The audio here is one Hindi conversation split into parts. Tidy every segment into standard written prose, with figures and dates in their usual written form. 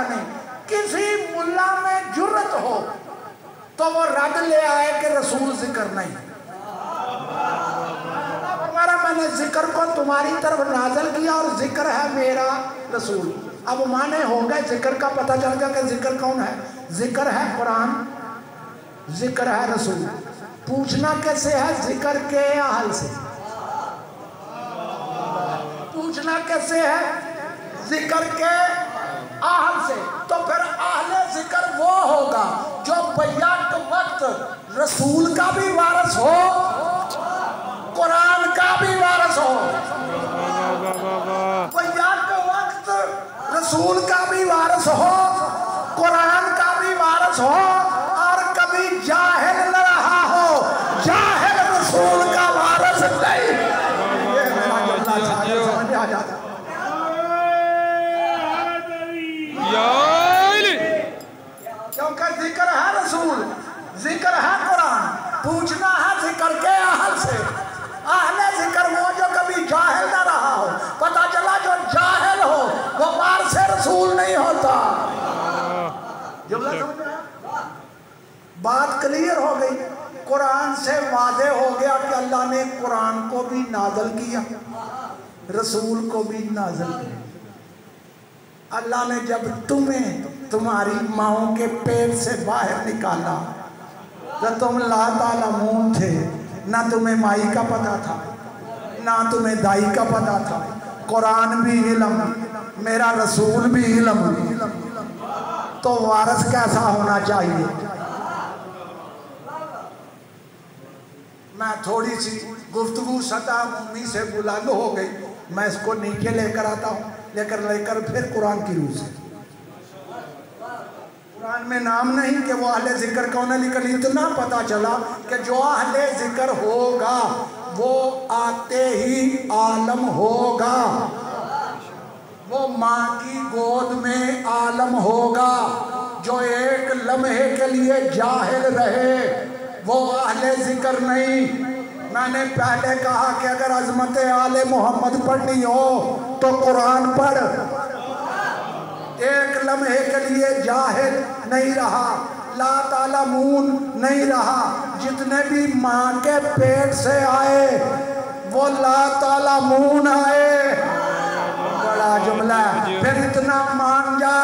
वाला नहीं। किसी मुल्ला में जुर्रत हो तो वो रद ले आए कि रसूल जिक्र नहीं। हमारा मैंने जिक्र को तुम्हारी तरफ नाज़िल किया और जिक्र है मेरा रसूल। अब माने हो गए, जिक्र का पता चल गया कि जिक्र कौन है। जिक्र है कुरान, जिक्र है रसूल। पूछना कैसे है? जिक्र के अहल से। पूछना कैसे है? जिक्र के अहल से। तो फिर अहले जिक्र वो होगा जो बैक वक्त रसूल का भी वारिस हो, कुरान का भी वारिस हो। बैक वक्त रसूल का भी वारिस हो, कुरान का भी वारिस हो, और कभी जाहिल न रहा हो। जाहिल रसूल का वारिस नहीं। ये मेरा समझ आ जाता। क्योंकि जिक्र है रसूल, जिक्र है कुरान। पूछना है जिक्र के अहल से। अहले जिक्र वो जो कभी जाहिल ना रहा हो। पता चला जो जाहिल हो वो वारिस रसूल नहीं होता। जुमला समझ में आया? बात क्लियर हो गई। कुरान से वादे हो गया कि अल्लाह ने कुरान को भी नाज़िल किया, रसूल को भी नाज़िल किया। अल्लाह ने जब तुम्हें तुम्हारी माओं के पेट से बाहर निकाला तो तुम ला तालमून थे, ना तुम्हें माई का पता था, ना तुम्हें दाई का पता था। कुरान भी इल्म, मेरा रसूल भी इल्म, तो वारिस कैसा होना चाहिए? मैं थोड़ी सी गुफ्तगू सतह मुम्मी से बुलंद हो गई, मैं इसको नीचे लेकर आता हूँ, लेकर फिर कुरान की रूह से। कुरान में नाम नहीं कि वो अहले जिक्र कौन है, लेकिन इतना पता चला कि जो अहले जिक्र होगा वो आते ही आलम होगा, वो माँ की गोद में आलम होगा। जो एक लम्हे के लिए जाहिल रहे वो अहले जिक्र नहीं। मैंने पहले कहा कि अगर अजमत आले मोहम्मद पढ़नी हो तो कुरान पढ़। एक लम्हे के लिए जाहिल नहीं रहा, ला तालमून नहीं रहा। जितने भी माँ के पेट से आए वो ला तालमून आए। बड़ा जुमला। फिर इतना मान जा,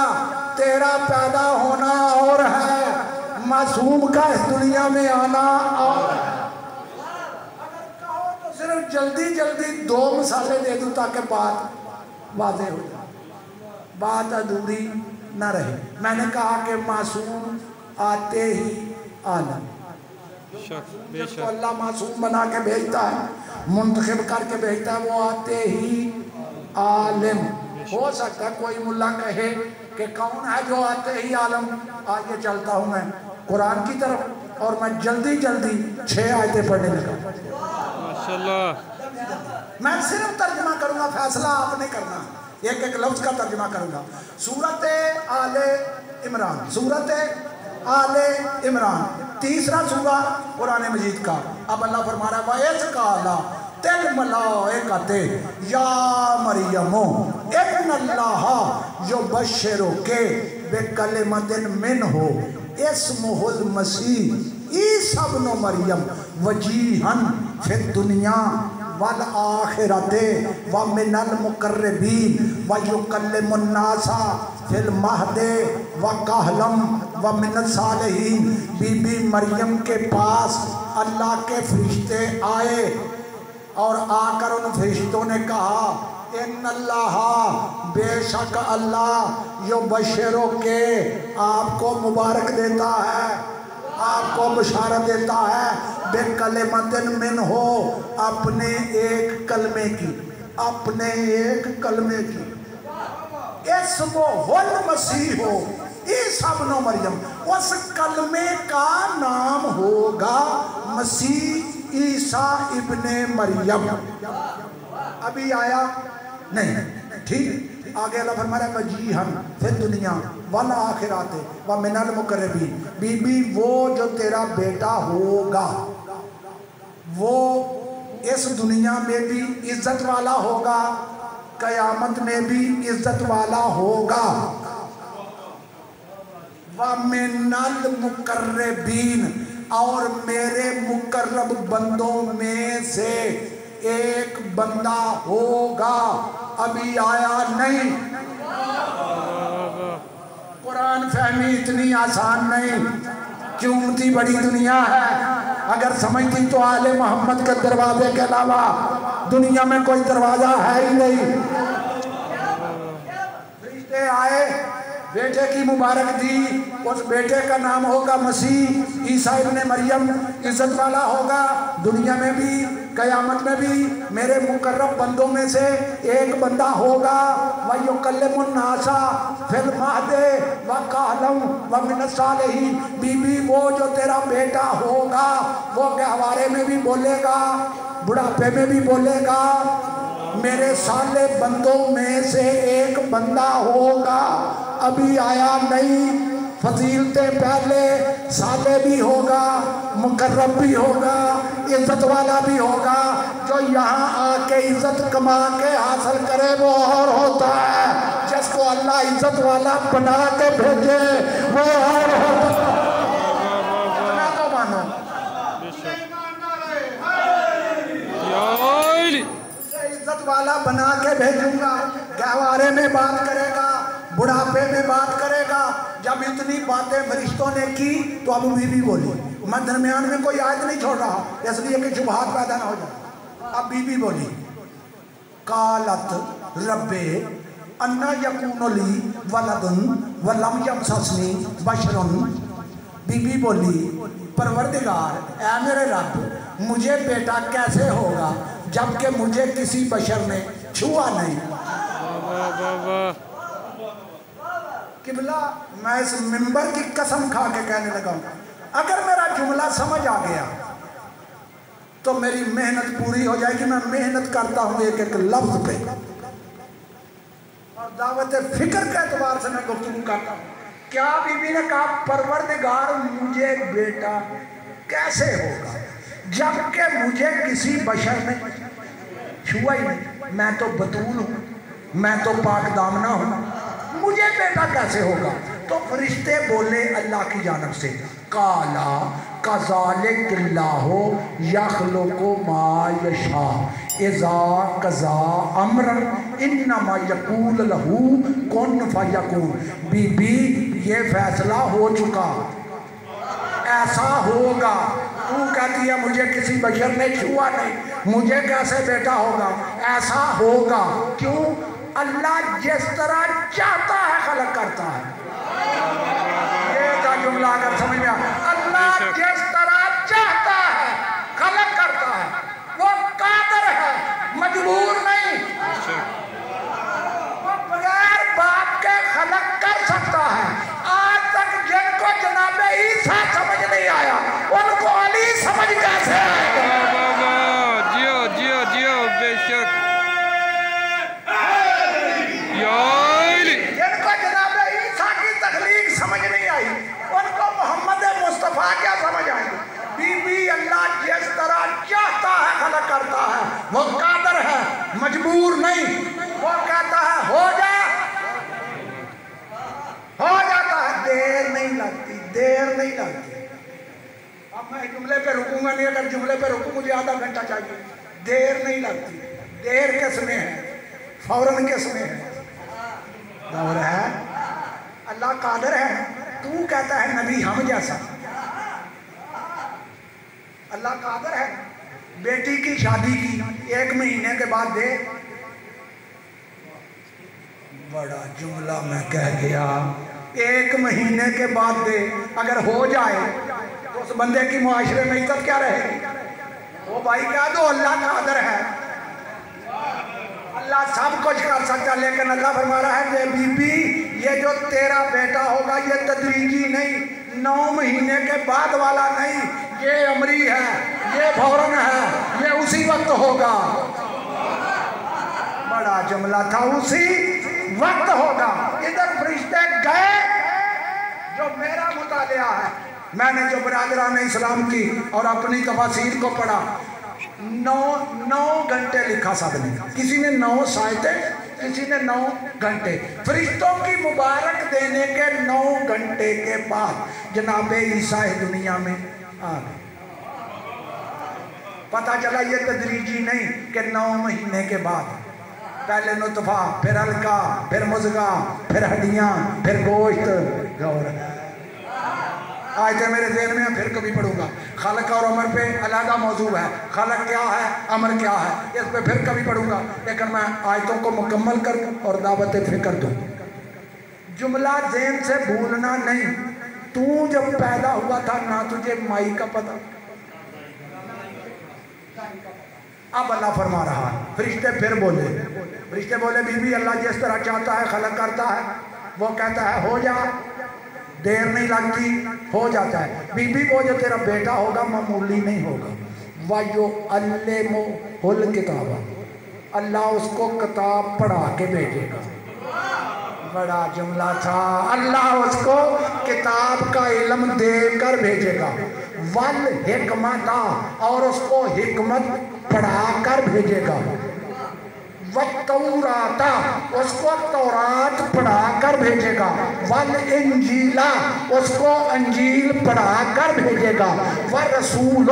तेरा पैदा होना और है, मासूम का इस दुनिया में आना और है। अगर कहो तो सिर्फ जल्दी जल्दी दो मिसालें दे दूं ताकि बात वाज़ेह हो जाए, बात अधूरी न रहे। मैंने कहा कि मासूम आते ही आलम। जिसको अल्लाह मासूम बना के भेजता है, मुंतखब करके भेजता है, वो आते ही आलिम। हो सकता है कोई मुल्ला कहे कि कौन है जो आते ही आलम। आगे चलता हूँ मैं कुरान की तरफ और मैं जल्दी जल्दी 6 आयतें पढ़ने लगा। माशाल्लाह। मैं सिर्फ तर्जुमा करूँगा, फैसला आपने करना। एक एक लफ्ज का तर्जुमा करूँगा। सूरत आले इमरान, सूरत आले इमरान, तीसरा सूरा कुरान मजीद का। अब अल्लाह फरमा रहा है वयस काला तेल मलाइकते या मरियमो इन्नल्लाह युबश्शिरु के बिकलिमतिन मिनहु इस्मुहुल मसीह ईसा इब्न मरियम वजीहन फिद दुनिया वल आखिरते व मिनल मुकर्रबीन व युकल्लिमुन नासा फिल महदे व कहलम व मिनस सालिहीन। बीबी मरियम के पास अल्लाह के फरिश्ते आए और आकर उन फरिश्तों ने कहा इन्नल्लाह, बेशक अल्लाह, यो बशरों के आपको मुबारक देता है, आपको बशारत देता है, बेकलिमतिन मिन हो, अपने एक कलमे की, अपने एक कलमे की। इस्मुहुल मसीह हो ईसा इब्न मरियम, उस कलमे का नाम होगा मसीह ईसा इब्ने मरियम। अभी आया नहीं, ठीक। आगे अल्लाह फरमा रहा है वजीहन फिर दुनिया वल आखिराते व मिनल मुकर्रबीन। बीबी वो जो तेरा बेटा होगा वो इस दुनिया में भी इज्जत वाला होगा, कयामत में भी इज्जत वाला होगा। व मिनल मुकर्रबीन, और मेरे मुकर्रब बंदों में से एक बंदा होगा, अभी आया नहीं। कुरान फहमी इतनी आसान नहीं, कीमती बड़ी दुनिया है। अगर समझती तो आले मोहम्मद के दरवाजे के अलावा दुनिया में कोई दरवाजा है ही नहीं। फरिश्ते आए, बेटे की मुबारक दी, उस बेटे का नाम होगा मसीह ईसा इब्ने मरियम, इज्जत वाला होगा दुनिया में भी कयामत में भी। मेरे मुकर्रब बंदों में से एक बंदा होगा, वह युकल्लिमुन नासा फिल महदे व कहलम व मिन सालिहीन। बीबी वो जो तेरा बेटा होगा वो गहवारे में भी बोलेगा, बुढ़ापे में भी बोलेगा। मेरे साले बंदों में से एक बंदा होगा, अभी आया नहीं। फजीलतें पहले, साले भी होगा, मुकर्रब भी होगा, इज्जत वाला भी होगा। जो यहाँ आके इज्जत कमा के हासिल करे वो और होता है, जिसको अल्लाह इज्जत वाला बना के भेजे वो और होता है। तो मानो इज्जत वाला बना के भेजूंगा, गहवारे में बात करेगा, बुढ़ापे में बात करेगा। जब इतनी बातें फरिश्तों ने की तो अब बीबी बोली। मैं दरमियान में कोई आयत नहीं छोड़ रहा इसलिए कि शुबहात पैदा ना हो जाए। अब बीबी बोली, कालत रब्बे अन्ना यकूनु ली वलदुन वलम यमससनी बशरुन। बीबी बोली, परवरदिगार ऐ मेरे रब, मुझे बेटा कैसे होगा जबकि मुझे किसी बशर ने छुआ नहीं। किबला, मैं इस मिंबर की कसम खा के कहने लगा, अगर मेरा जुमला समझ आ गया तो मेरी मेहनत पूरी हो जाएगी। मैं मेहनत करता हूँ एक एक लफ्ज पे, और दावत फिक्र के एतबार से मैं गुफ्तगू करता हूँ। क्या बीबी ने कहा, परवरदिगार मुझे बेटा कैसे होगा जबकि मुझे किसी बशर ने छुआ ही नहीं। मैं तो बतूल हूँ, मैं तो पाक दामना हूँ, मुझे बेटा कैसे होगा। तो फरिश्ते बोले अल्लाह की जानब से, काला कज़ालिकिल्लाहु यख़्लुक़ु मा यशा इज़ा कज़ा अम्रन इन्नमा यक़ूलु लहू कुन फ़यकून। बीबी ये फैसला हो चुका, ऐसा होगा। तू कहती है मुझे किसी बशर ने छुआ नहीं, मुझे कैसे बेटा होगा। ऐसा होगा, क्यों? अल्लाह जिस तरह चाहता है खलक करता है। ये का जुमला अगर समझ में आया, अल्लाह जिस तरह चाहता है खलक करता है, वो कादर है, मजबूर नहीं। वो बगैर बाप के खलक कर सकता है। आज तक जिनको जनाबे ईसा समझ नहीं आया उनको अली समझ कैसे आएगा। जियो जियो जियो बेशक। जिनको जनाबे ईसा की तख्लीक समझ नहीं आई उनको मोहम्मद मुस्तफ़ा क्या समझ आएगी। बीबी अल्लाह जिस तरह चाहता है खलक करता है, वो कादर है, मजबूर नहीं। वो कहता है हो जा, हो जाता है, देर नहीं लगती, देर नहीं लगती। अब मैं जुमले पे रुकूंगा नहीं, अगर जुमले पे रुकूं मुझे आधा घंटा चाहिए। देर नहीं लगती। देर किसमें है, फौरन किसमें है। दौर है, अल्लाह कादर है। तू कहता है नबी हम जैसा, अल्लाह कादर है। बेटी की शादी की 1 महीने के बाद दे। बड़ा जुमला मैं कह गया, 1 महीने के बाद दे। अगर हो जाए तो उस बंदे की मुआशरे में इज्जत क्या रहेगी। वो भाई कह दो अल्लाह कादर है, अल्लाह सब कुछ कर सकता। लेकिन अल्लाह फरमा रहा है कि बीबी ये जो तेरा बेटा होगा ये तदरीजी नहीं, 9 महीने के बाद वाला नहीं, ये अमरी है, ये फौरन है, ये उसी वक्त होगा। बड़ा जुमला था, उसी वक्त होगा। इधर फरिश्ते गए, जो मेरा मुतालिया है, मैंने जो बरादरान इस्लाम की और अपनी तफसीर को पढ़ा, 9 घंटे लिखा सबने। किसी ने 9 सायते किसी ने 9 घंटे। फरिश्तों की मुबारक देने के 9 घंटे के बाद जनाबे ईसा दुनिया में आ गए। पता चला ये तदरीजी नहीं कि 9 महीने के बाद, पहले नुतफा, फिर हल्का, फिर मुज़गा, फिर हड्डियां, फिर गोश्त। गौर आज तो मेरे ज़हन में फिर कभी पढ़ूंगा। खलक और अमर पे अलग मौजू है, खलक क्या है, अमर क्या है, इस पे फिर कभी पढ़ूंगा। लेकिन मैं आयतों को मुकम्मल कर और दावत फिक्र दूँ। जुमला ज़हन से भूलना नहीं। तू जब पैदा हुआ था ना तुझे माई का पता। अब अल्लाह फरमा रहा है, फरिश्ते फिर बोले, फरिश्ते बोले बीबी अल्लाह जिस तरह चाहता है खलक करता है, वो कहता है हो जा, देर नहीं लगती, हो जाता है। बीबी वो जो तेरा बेटा होगा मामूली नहीं होगा। वायो अल्लेमुहुल किताबा, अल्लाह उसको किताब पढ़ा के भेजेगा। बड़ा जुमला था, अल्लाह उसको किताब का इल्म देकर भेजेगा। वल हिकमता, और उसको हिकमत पढ़ाकर भेजेगा। वत्तौराता, उसको तौरात पढ़ाकर भेजेगा। वल इंजीला, उसको अंजील पढ़ाकर भेजेगा। व रसूल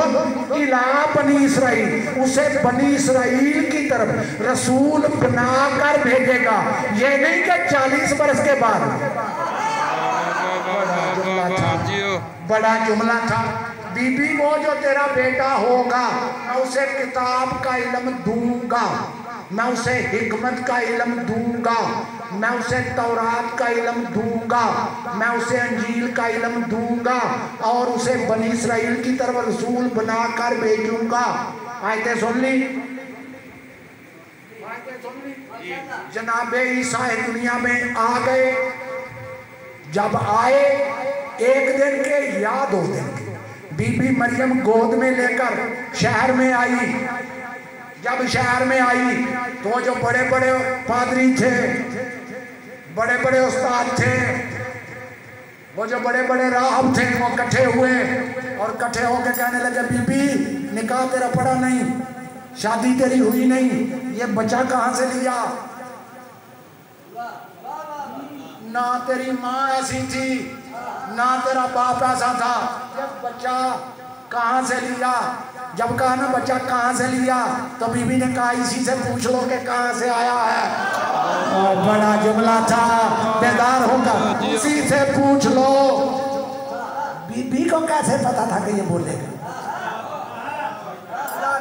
इला बनी इसराइल, उसे बनी इसराइल की तरफ रसूल बनाकर भेजेगा। ये नहीं कि 40 बरस के बाद। बड़ा जुमला था। बीबी वो जो तेरा बेटा होगा मैं उसे किताब का इल्म दूंगा, मैं उसे हिकमत का इल्म दूंगा, मैं उसे तौरात का इल्म दूंगा, मैं उसे अंजील का इल्म दूंगा, और उसे बनी इसराइल की तरफ रसूल बनाकर भेजूंगा। आयतें सुन ली, जनाबे ईसा दुनिया में आ गए। जब आए एक दिन के या 2 दिन के, बीबी मरियम गोद में लेकर शहर में आई। जब शहर में आई तो जो बड़े बड़े पादरी थे, बड़े बड़े उस्ताद थे, वो जो बड़े बड़े राहब थे, वो इकट्ठे हुए और इकट्ठे होकर कहने लगे बीबी निकाह तेरा पड़ा नहीं, शादी तेरी हुई नहीं, ये बच्चा कहाँ से लिया? ना तेरी माँ ऐसी थी ना तेरा बाप ऐसा था, ये बच्चा कहाँ से लिया? जब कहा ना बच्चा कहाँ से लिया तो बीबी ने कहा इसी से पूछ लो कि कहाँ से आया है। बड़ा जुमला था, बेदार होकर इसी से पूछ लो। बीबी को कैसे पता था कि ये बोलेगा?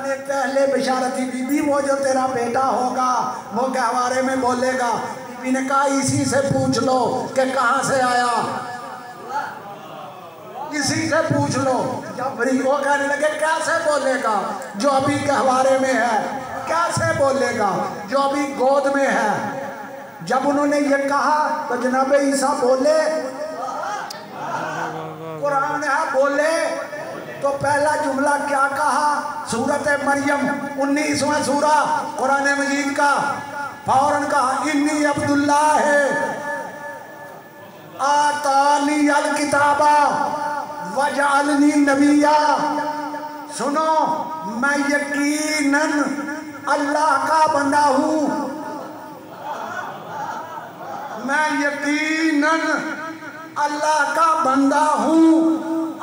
ने पहले बिशारत थी, बीबी वो जो तेरा बेटा होगा वो गहवारे में बोलेगा। बीबी ने कहा इसी से पूछ लो कि कहाँ से आया, इसी से पूछ लो। जब वो कहने लगे कैसे बोलेगा जो अभी गहवारे में है, कैसे बोलेगा जो अभी गोद में है। जब उन्होंने ये कहा तो जनाब ईसा बोले, कुरान है बोले, तो पहला जुमला क्या कहा? सूरत मरियम 19वां सूरा कुरान मजीद का, फौरन कहा इन्नी अब्दुल्ला है आतानी अल किताबा वजालनी नबिया। सुनो मैं यकीनन अल्लाह का बंदा हूँ, मैं यकीनन अल्लाह का बंदा हूँ।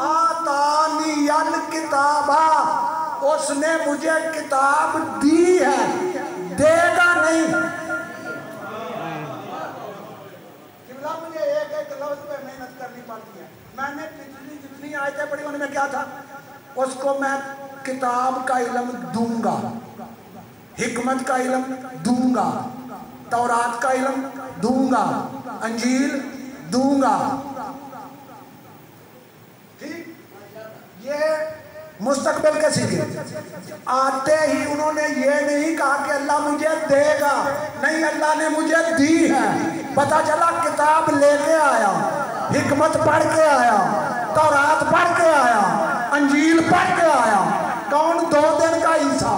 आतानी अल किताबा, उसने मुझे किताब दी है, देगा नहीं। मुझे एक एक लफ्ज पे मेहनत करनी पड़ती है। मैंने पिछली जितनी आयतें पढ़ी उनमें क्या था? उसको मैं किताब का इल्म दूंगा, हिकमत का इल्म दूंगा, तौरात का इल्म दूंगा, अंजील दूंगा। ठीक, ये मुस्तकबिल के सीखे। आते ही उन्होंने ये नहीं कहा कि अल्लाह मुझे देगा, नहीं, अल्लाह ने मुझे दी है। पता चला किताब लेके आया, हिकमत पढ़ के आया, तौरात पढ़ के आया, अंजील पढ़ के आया। कौन? 2 दिन का ईसा।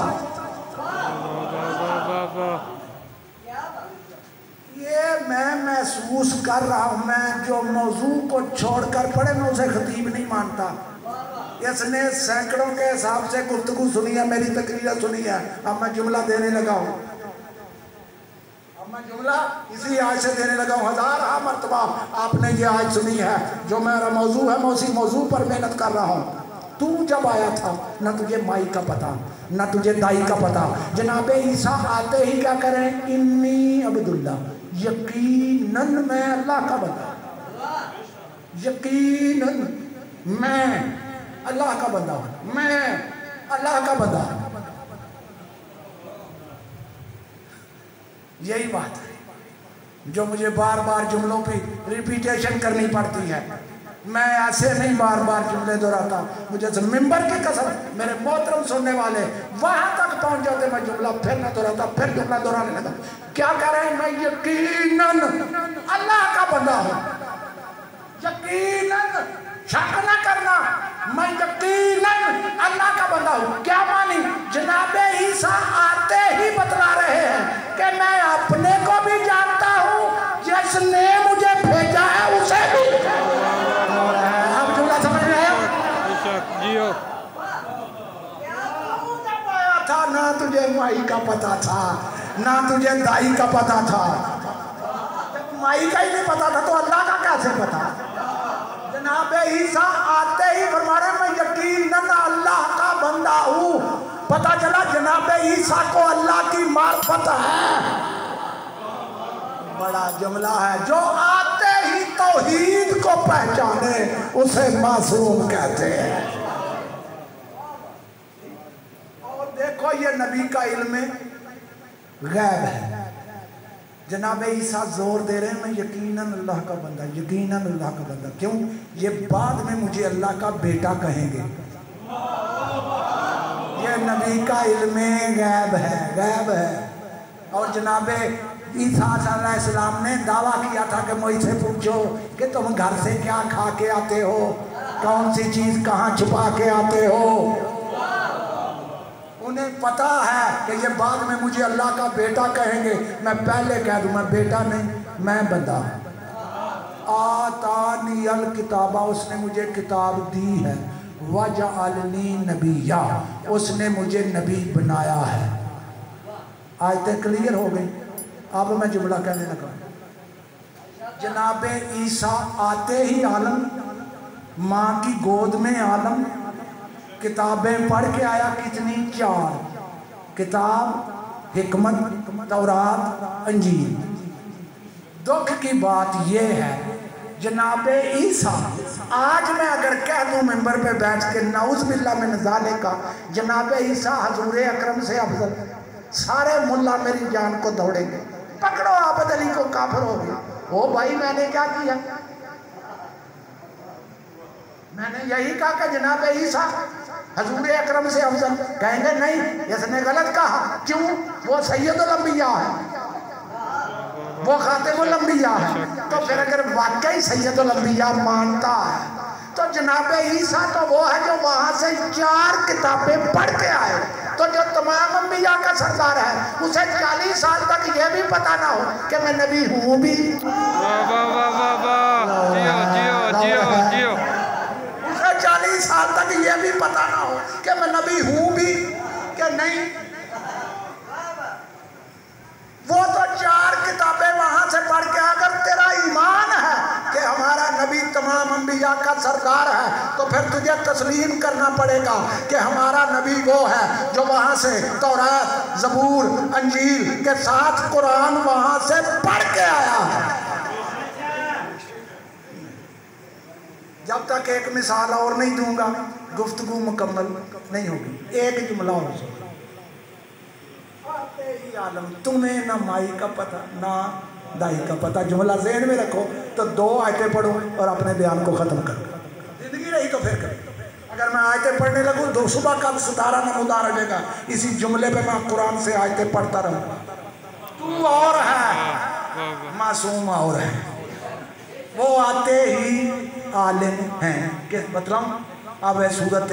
ये मैं महसूस कर रहा हूँ, मैं जो मौजू को छोड़कर पढ़े मैं उसे खतीब नहीं मानता। इसने सैकड़ों के हिसाब से गुफ्तगू सुनी है, मेरी तकरीरें सुनी है। अब मैं जुमला देने लगा हूँ, अब मैं जुमला इसी आज से देने लगा हूँ। 1000 मरतबा आपने ये आज सुनी है। जो मेरा मौजू है मैं उसी मौजू पर मेहनत कर रहा हूँ। तू जब आया था ना तुझे माई का पता ना तुझे दाई का पता। जनाब ईसा आते ही क्या करें, इन्नी अब्दुल्ला, यकीनन मैं अल्लाह का बंदा, यकीनन मैं अल्लाह का बंदा, मैं अल्लाह का बंदा। यही बात है जो मुझे बार बार जुमलों पे रिपीटेशन करनी पड़ती है। मैं ऐसे नहीं बार बार जुमले दोहराता। मुझे मिंबर की कसम, मेरे मोहतरम सुनने वाले वहां तक पहुंच जाते मैं जुमला फिर ना दोहराता, फिर जुमला दोहराने लगा। क्या कह रहे हैं, मैं यकीनन अल्लाह का बंदा हूं। यकीनन, शक न करना, मैं यकीनन अल्लाह का बंदा हूं। क्या मानी, जनाबे ईसा आते ही बतला रहे हैं कि मैं अपने को भी जानता हूं, जिसने मुझे भेजा है उसे भी। आप जुमला समझ रहे हो? जब आया था ना तुझे माई का पता था ना तुझे दाई का पता था। जब माई का ही नहीं पता था तो अल्लाह का कैसे पता? जनाबे ईसा आते ही फरमा रहे मैं यकीनन अल्लाह का बंदा हूँ। पता चला जनाबे ईसा को अल्लाह की मार्फत है। बड़ा जुमला है। जो आते ही तौहीद को पहचाने उसे मासूम कहते हैं। और देखो ये नबी का इल्म गैब है। जनाब ईसा जोर दे रहे हैं मैं यकीनन अल्लाह का बंदा, यकीनन अल्लाह का बंदा। क्यों? ये बाद में मुझे अल्लाह का बेटा कहेंगे। ये नबी का इल्म गैब है, गैब है। और जनाब ईसा अलैहिस्सलाम ने दावा किया था कि मुझसे पूछो कि तुम घर से क्या खा के आते हो, कौन सी चीज कहाँ छुपा के आते हो। उन्हें पता है कि ये बाद में मुझे अल्लाह का बेटा कहेंगे। मैं पहले कह दूं मैं बेटा नहीं, मैं बंदा। आतानी अल किताबा, उसने मुझे किताब दी है। वजअलनी नबिया, उसने मुझे नबी बनाया है। आयतें क्लियर हो गई। अब मैं जुमला कहने लगा। जनाबे ईसा आते ही आलम, माँ की गोद में आलम, किताबें पढ़ के आया। कितनी? 4 किताब, हिकमत, तौरात, अंजील। दुख की बात यह है जनाबे ईसा, आज मैं अगर कह दूं मिंबर पे बैठ के नाउज़ बिल्लाह मिन ज़ालिका जनाबे ईसा हजूर अकरम से अफजल, सारे मुल्ला मेरी जान को दौड़ेंगे। पकड़ो आबद अली को, काफिर हो गया। ओ भाई मैंने क्या किया? मैंने यही कहा कि जनाब ईसा हजूर अकरम से अफजल। कहेंगे नहीं, इसने गलत कहा। क्यों? वो सैयदुल अंबिया है, वो खातिमुल अंबिया है। तो फिर अगर वाकई सैयदुल अंबिया मानता है तो जनाब ईसा तो वो है जो वहां से 4 किताबें पढ़ के आए। तो जो तमाम अंबिया का सरदार है उसे 40 साल तक यह भी पता ना हो कि मैं नबी हूँ भी। उसे 40 साल तक यह भी पता ना हो कि मैं नबी हूँ भी कि नहीं। वो तो 4 किताबें वहां से पढ़ के, अगर तेरा ईमान है कि हमारा नबी तमाम अंबिया का सरदार है तो फिर तुझे तस्लीम करना पड़ेगा कि हमारा नबी वो है जो वहां से तौरात, ज़बूर, अंजील के साथ कुरान वहां से पढ़ के आया है। जब तक एक मिसाल और नहीं दूंगा गुफ्तगू मुकम्मल नहीं होगी। एक जुमला और आलम, तुम्हें ना माई का पता ना दाई का पता। जुमला ज़हन में रखो तो 2 आयतें पढ़ो और अपने बयान को ख़त्म करो। जिंदगी रही तो फिर करो। अगर मैं आयतें पढ़ने लगूँ तो सुबह का सितारा नमूदार हो जाएगा। इसी जुमले पे मैं कुरान से आयतें पढ़ता रहूँ। तू और है, मासूम और है। वो आते ही आलिम हैं। किस मतलब? अब है सूरत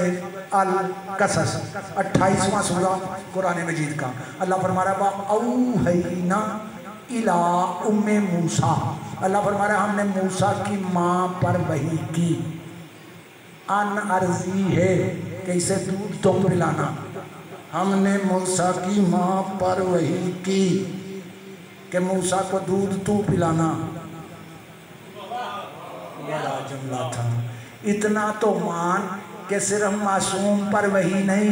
अल कसस 28वां सूरा कुरान मजीद का। अल्लाह फरमा रहा है औहैना इला उम्मे मूसा, अल्लाह फरमा रहा है हमने मूसा की माँ पर वही की। अन अर्जी है कि इसे दूध तुम पिलाना। हमने मूसा की माँ पर वही की। कि मूसा को दूध तू पिलाना, बड़ा जुमला था। इतना तो मान कि सिर्फ मासूम पर वही नहीं